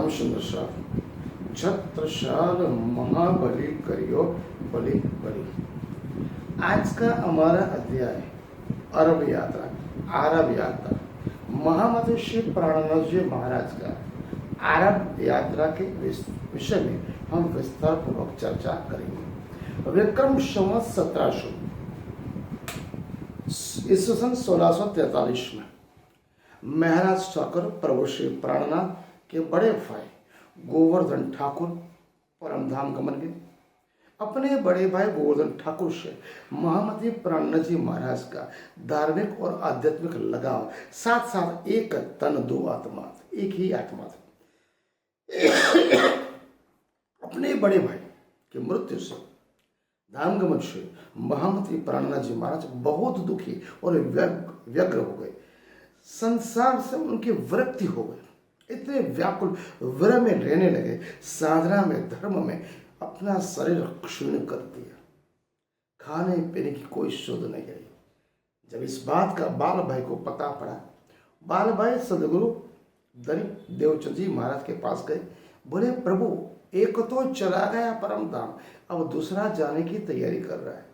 रामचंद्र साहब छत्रसाल महाबली करियो बलि बलि। आज का हमारा अध्याय अरब यात्रा महामती श्री प्राणनाथ जी महाराज का अरब यात्रा के विषय में हम विस्तार पूर्वक चर्चा करेंगे। विक्रम संवत 1700 ईस्वी सन 1643 में महाराज ठाकुर प्रभु श्री प्राणनाथ के बड़े भाई गोवर्धन ठाकुर परमधाम गमन गए। अपने बड़े भाई गोवर्धन ठाकुर से महामती प्राणनाथ जी महाराज का धार्मिक और आध्यात्मिक लगाव, साथ साथ एक तन दो आत्मा, एक ही आत्मा थे। अपने बड़े भाई की मृत्यु से धामगमन से महामती प्राणनाथ जी महाराज बहुत दुखी और व्यग्र हो गए। संसार से उनकी विरक्ति हो गई, इतने व्याकुल विरह में रहने लगे, साधना में धर्म में अपना शरीर क्षीण कर दिया, खाने पीने की कोई शुद्ध नहीं रही। जब इस बात का बाल भाई को पता पड़ा, बाल भाई सदगुरु धनी देवचंद जी महाराज के पास गए। बोले, प्रभु एक तो चला गया परम धाम, अब दूसरा जाने की तैयारी कर रहा है,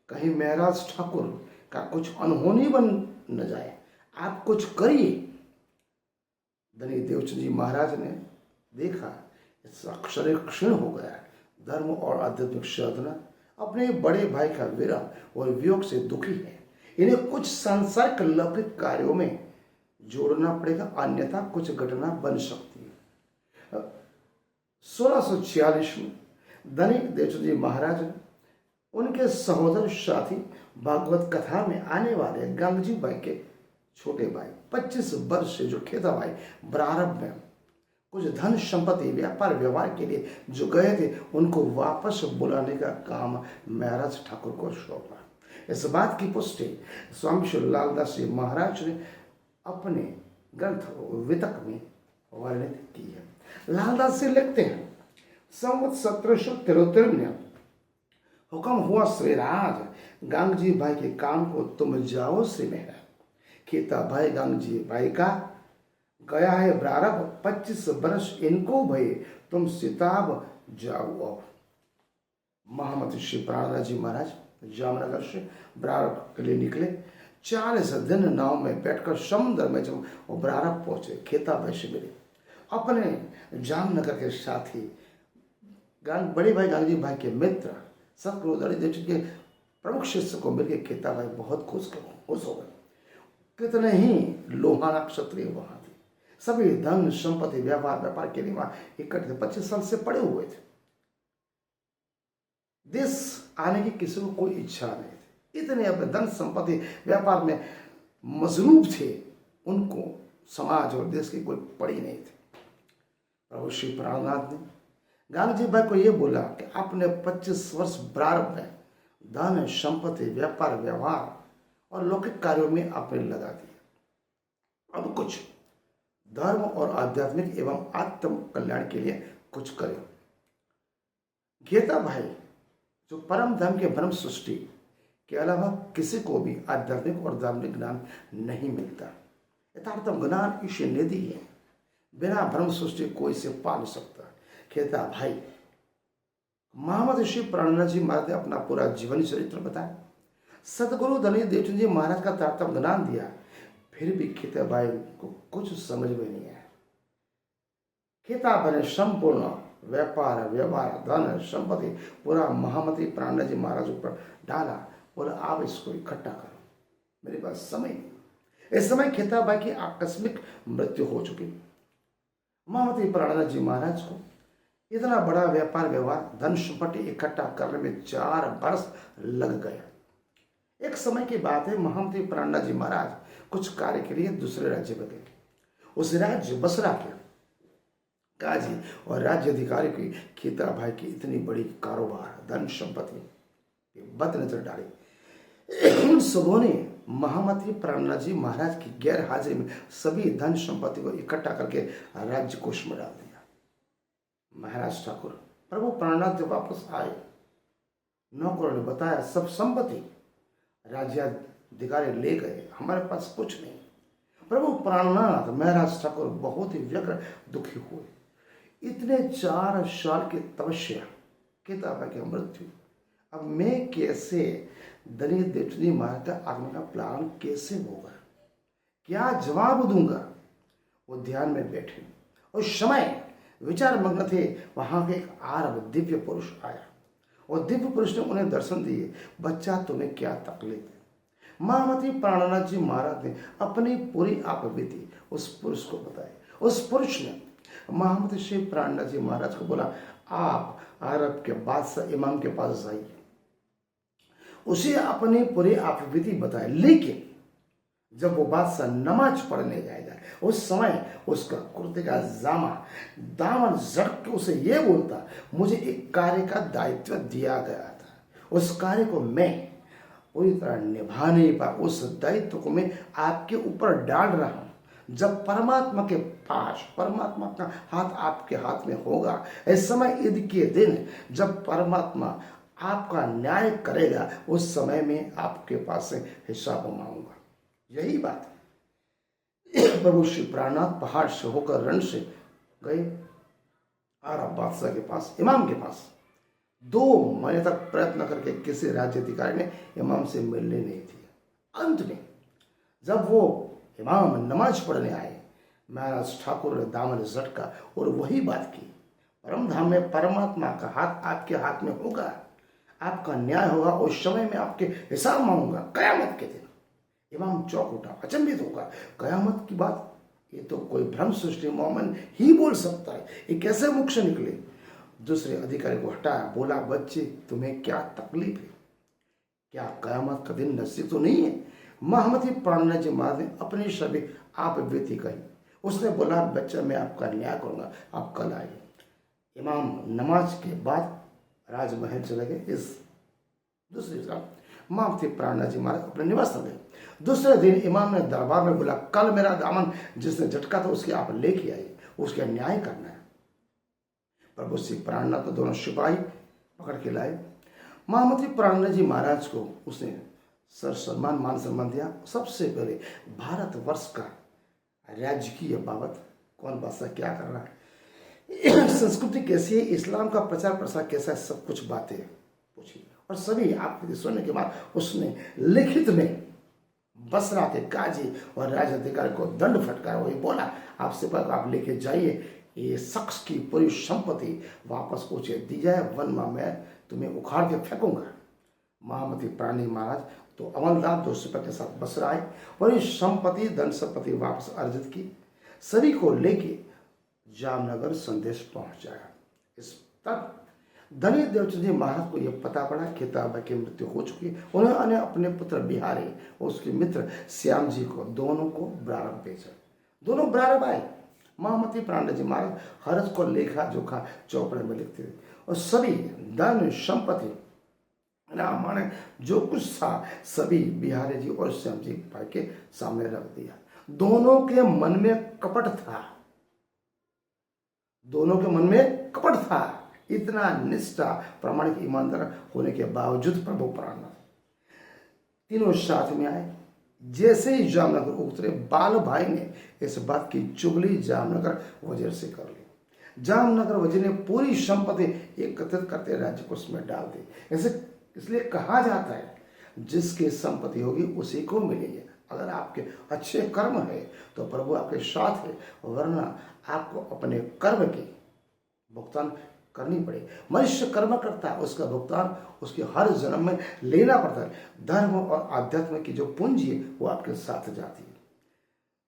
कहीं महाराज ठाकुर का कुछ अनहोनी बन न जाए, आप कुछ करिए। धनी देवचंद जी महाराज ने देखा शरीर क्षीण हो गया है, धर्म और आध्यात्मिक साधना, अपने बड़े भाई का विरह और वियोग से दुखी है, इन्हें कुछ सांसारिक लौकिक कार्यों में जोड़ना पड़ेगा, अन्यथा कुछ घटना बन सकती है। 1646 में धनी देवचंद जी महाराज ने उनके सहोदर साथी भागवत कथा में आने वाले गंगजी भाई के छोटे भाई 25 वर्ष से जो खेता भाई प्रारंभ में कुछ धन संपत्ति व्यापार व्यवहार के लिए जो गए थे, उनको वापस बुलाने का काम महाराज ठाकुर को सौंपा। इस बात की पुष्टि स्वामी श्री लालदास जी महाराज ने अपने ग्रंथ वितक में वर्णित की है। लालदास जी लिखते हैं, संवत 1773 में हुक्म हुआ श्रीराज गंगजी भाई के काम को तुम जाओ श्री मेहरा। खेता भाई गंगजी भाई का गया है प्रारंभ, 25 वर्ष इनको भये, तुम सिताब जाओ। अब महामती श्री प्राणनाथ जी महाराज जामनगर से प्रारंभ के लिए निकले। 40 दिन नाव में बैठकर समुद्र में जब वो प्रारंभ पहुंचे, खेता भाई से मिले। अपने जामनगर के साथी बड़े भाई गंगजी भाई के मित्र सतगुरु देवचंद के प्रमुख शिष्य को मिलकर खेता भाई बहुत खुश हो गए। कितने ही लोहाना क्षत्रिय वहां थे, सभी धन संपत्ति व्यापार के लिए वहां इकट्ठे 25 साल से पड़े हुए थे। देश आने की किसी को कोई इच्छा नहीं थी, इतने अपने धन संपत्ति व्यापार में मजरूफ थे, उनको समाज और देश की कोई पड़ी नहीं थी। प्रभु श्री प्राणनाथ ने गांधी भाई को यह बोला कि आपने 25 वर्ष प्रारंभ में धन संपत्ति व्यापार व्यवहार और लौकिक कार्यों में आपने लगा दिया, अब कुछ धर्म और आध्यात्मिक एवं आत्म कल्याण के लिए कुछ करें। घेता भाई जो परम धर्म के ब्रह्म सृष्टि के अलावा किसी को भी आध्यात्मिक और धार्मिक ज्ञान नहीं मिलता, यथार्थम ज्ञान ईश्वर निधि है, बिना ब्रह्म सृष्टि कोई से पा नहीं सकता। खेता भाई महामती श्री प्राणनाथ जी महाराज ने अपना पूरा जीवन चरित्र बताया, सतगुरु धनी देवचंद जी महाराज का तारतम्य ज्ञान दिया, फिर भी खेता भाई को कुछ समझ में नहीं आया। खेता भाई ने संपूर्ण व्यापार व्यवहार धन संपत्ति पूरा महामती प्राणनाथ जी महाराज ऊपर डाला, बोला आप इसको इकट्ठा करो, मेरे पास समय नहीं। इस समय खेता भाई की आकस्मिक मृत्यु हो चुकी। महामती प्राणनाथ जी महाराज को इतना बड़ा व्यापार व्यवहार धन संपत्ति इकट्ठा करने में 4 वर्ष लग गया। एक समय की बात है, महामती प्राणनाथ जी महाराज कुछ कार्य के लिए दूसरे राज्य में गए। उस राज्य बसरा के काजी और राज्य अधिकारी की खेता भाई की इतनी बड़ी कारोबार धन संपत्ति बद नजर डाली। उन सबों ने महामती प्राणनाथ जी महाराज की गैर हाजिरी में सभी धन संपत्ति को इकट्ठा करके राज्य कोष में डाल दिया। महाराज ठाकुर प्रभु प्राणनाथ जब वापस आए, नौकरों ने बताया सब संपत्ति राज्याधिकारी ले गए, हमारे पास कुछ नहीं। प्रभु प्राणनाथ महाराज ठाकुर बहुत ही व्यग्र दुखी हुए। इतने 4 साल की तपस्या, किताब की मृत्यु, अब मैं कैसे दलित देवचंदी महाराज का आगमन का प्लान कैसे होगा, क्या जवाब दूंगा। वो ध्यान में बैठे और समय विचार मग्न थे। वहां के एक आरब दिव्य पुरुष आया और दिव्य पुरुष ने उन्हें दर्शन दिए। बच्चा, तुम्हें क्या तकलीफ है? महामती प्राणनाथ जी महाराज ने अपनी पूरी आपबीती उस पुरुष को बताई। उस पुरुष ने महामती श्री प्राणनाथ जी महाराज को बोला, आप अरब के बादशाह इमाम के पास जाइए। उसे अपनी पूरी आपबीती बताई, लेकिन जब वो बादशाह नमाज पढ़ने जाएगा उस समय उसका कुर्ते का दामन झटक के उसे ये बोलता, मुझे एक कार्य का दायित्व दिया गया था, उस कार्य को मैं पूरी तरह निभा नहीं पा, उस दायित्व को मैं आपके ऊपर डाल रहा हूं। जब परमात्मा के पास, परमात्मा का हाथ आपके हाथ में होगा, इस समय ईद के दिन जब परमात्मा आपका न्याय करेगा, उस समय में आपके पास से हिसाब मांगूंगा। यही बात है। प्रभु श्री प्राणनाथ पहाड़ से होकर रण से गए अरब बादशाह के पास, इमाम के पास। 2 महीने तक प्रयत्न करके किसी राज्य अधिकारी ने इमाम से मिलने नहीं दिया। अंत में जब वो इमाम नमाज पढ़ने आए, महाराज ठाकुर ने दामन झटका और वही बात की, परम धाम में परमात्मा का हाथ आपके हाथ में होगा, आपका न्याय होगा, उस समय में आपके हिसाब मांगूंगा कयामत के दिन। इमाम चौंक उठा, अचंभित होगा, कयामत की बात, ये तो कोई भ्रम सृष्टि मोमन ही बोल सकता है, ये कैसे मुख से निकले। दूसरे अधिकारी को हटाया, बोला, बच्चे तुम्हें क्या तकलीफ है, क्या कयामत का दिन नजदीक तो नहीं है? महामती प्राणनाथ जी महाराज ने अपनी सभी आप व्यक्ति कही। उसने बोला, बच्चा मैं आपका न्याय करूंगा, आप कल आइए। इमाम नमाज के बाद राजमहल चले गए। इस दूसरी तरफ महामती प्राणनाथ जी महाराज अपने निवास में गए। दूसरे दिन इमाम ने दरबार में बोला, कल मेरा दामन जिसने झटका था उसके आप लेके आइए, उसका न्याय करना है। प्रभु श्री प्राणनाथ को दोनों सिपाही पकड़ के लाए। महामती प्राणनाथ जी महाराज को उसने सर सम्मान, मान सम्मान दिया। सबसे पहले भारतवर्ष का राजकीय बाबत, कौन बादशाह क्या कर रहा है, संस्कृति कैसी है, इस्लाम का प्रचार प्रसार कैसा है, सब कुछ बातें पूछी। और सभी आप सुनने के बाद उसने लिखित में बसरा के काजी और राज अधिकारी को दंड फटकाया। वही बोला, आपसे पर आप लेके जाइए, ये शख्स की पूरी संपत्ति वापस उसे दी जाए, वरना मैं तुम्हें उखाड़ के फेंकूंगा। महामती प्राणी महाराज तो अमलदार 2 सिपाही के साथ बसरा आए और ये संपत्ति, धन संपत्ति वापस अर्जित की। सभी को लेके जामनगर संदेश पहुंचाया। इस तक दलित देवचंद जी महाराज को यह पता पड़ा किताब की मृत्यु हो चुकी। उन्होंने अपने पुत्र बिहारी और उसके मित्र श्याम जी को, दोनों को ब्रारब भेजा। दोनों ब्रारब आए। महामती प्राणनाथ जी महाराज हरज को लेखा जोखा चौपड़े में लिखते थे और सभी धन संपत्ति माने जो कुछ था सभी बिहारी जी और श्याम जी भाई के सामने रख दिया। दोनों के मन में कपट था, दोनों के मन में कपट था। इतना निष्ठा, प्रामाणिक, ईमानदार होने के बावजूद प्रभु प्राणनाथ तीनों साथ में आए। जैसे ही जामनगर उतरे, बाल भाई ने इस बात की चुगली जामनगर वजीर से कर ली। जामनगर वजीर ने पूरी संपत्ति एकत्रित करते राज्य को उसमें डाल दी। ऐसे इसलिए कहा जाता है, जिसकी संपत्ति होगी उसी को मिलेगी। अगर आपके अच्छे कर्म है तो प्रभु आपके साथ है, वरना आपको अपने कर्म की भुगतान करनी पड़े। मनुष्य कर्म करता है, उसका भुगतान उसके हर जन्म में लेना पड़ता है। धर्म और आध्यात्म की जो पूंजी है वो आपके साथ जाती है।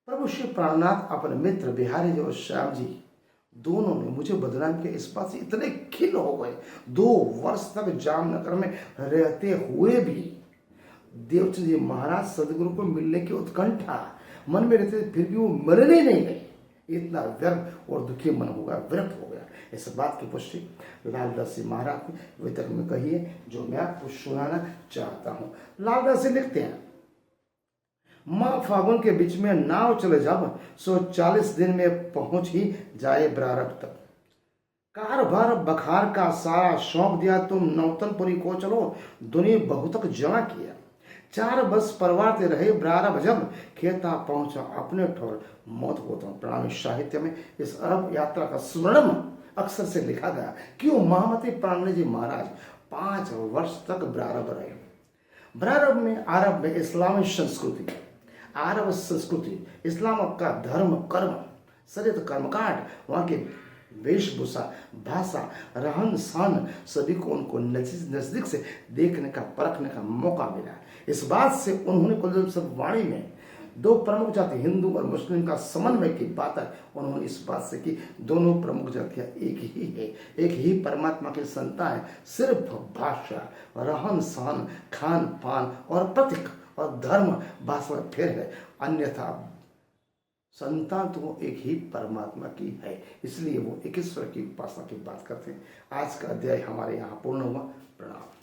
प्रभु श्री प्राणनाथ अपने मित्र बिहारी जी और श्याम जी दोनों ने मुझे बदनाम किया। इस बात से इतने खिन्न हो गए। 2 वर्ष तक जामनगर में रहते हुए भी देवचंद जी महाराज सदगुरु को मिलने की उत्कंठा मन में रहते, फिर भी वो मरने नहीं गए। इतना व्यर्थ और दुखी मन होगा, विरक्त हो गया। इस बात की पुष्टि लालदास जी महाराज ने वितरक में कही है, जो मैं आपको सुनाना चाहता हूँ। लालदास जी लिखते हैं, माँ फागुन के बीच में नाव चले जब, सो 40 दिन में पहुंच ही जाए ब्रारब तक। कार भर बखार का सारा सौंप दिया, तुम नौतनपुरी को चलो, दुनिया बहुतक जमा किया। 4 बस परवारते रहे ब्रारब जब, खेता पहुंचा अपने ठोर मौत होता। प्रणामी साहित्य में इस अरब यात्रा का स्वर्णिम अक्सर से लिखा गया क्यों महामती प्राणित जी महाराज 5 वर्ष तक ब्रारब रहे। अरब में इस्लामी संस्कृति, अरब संस्कृति, इस्लाम का धर्म, कर्म, शरीयत, कर्मकांड, वहाँ के वेशभूषा, भाषा, रहन सहन, सभी को उनको नजदीक से देखने का, परखने का मौका मिला। इस बात से उन्होंने कुलदीप सिंह वाणी में 2 प्रमुख जाति हिंदू और मुस्लिम का समन्वय की बात है। उन्होंने इस बात से कि दोनों प्रमुख जातियां एक ही है, एक ही परमात्मा की संतान है। सिर्फ भाषा, रहन सहन, खान पान और प्रतीक और धर्म भाषा में फेर है, अन्यथा संतान तो वो एक ही परमात्मा की है। इसलिए वो एक ईश्वर की उपासना की बात करते हैं। आज का अध्याय हमारे यहाँ पूर्ण हुआ। प्रणाम।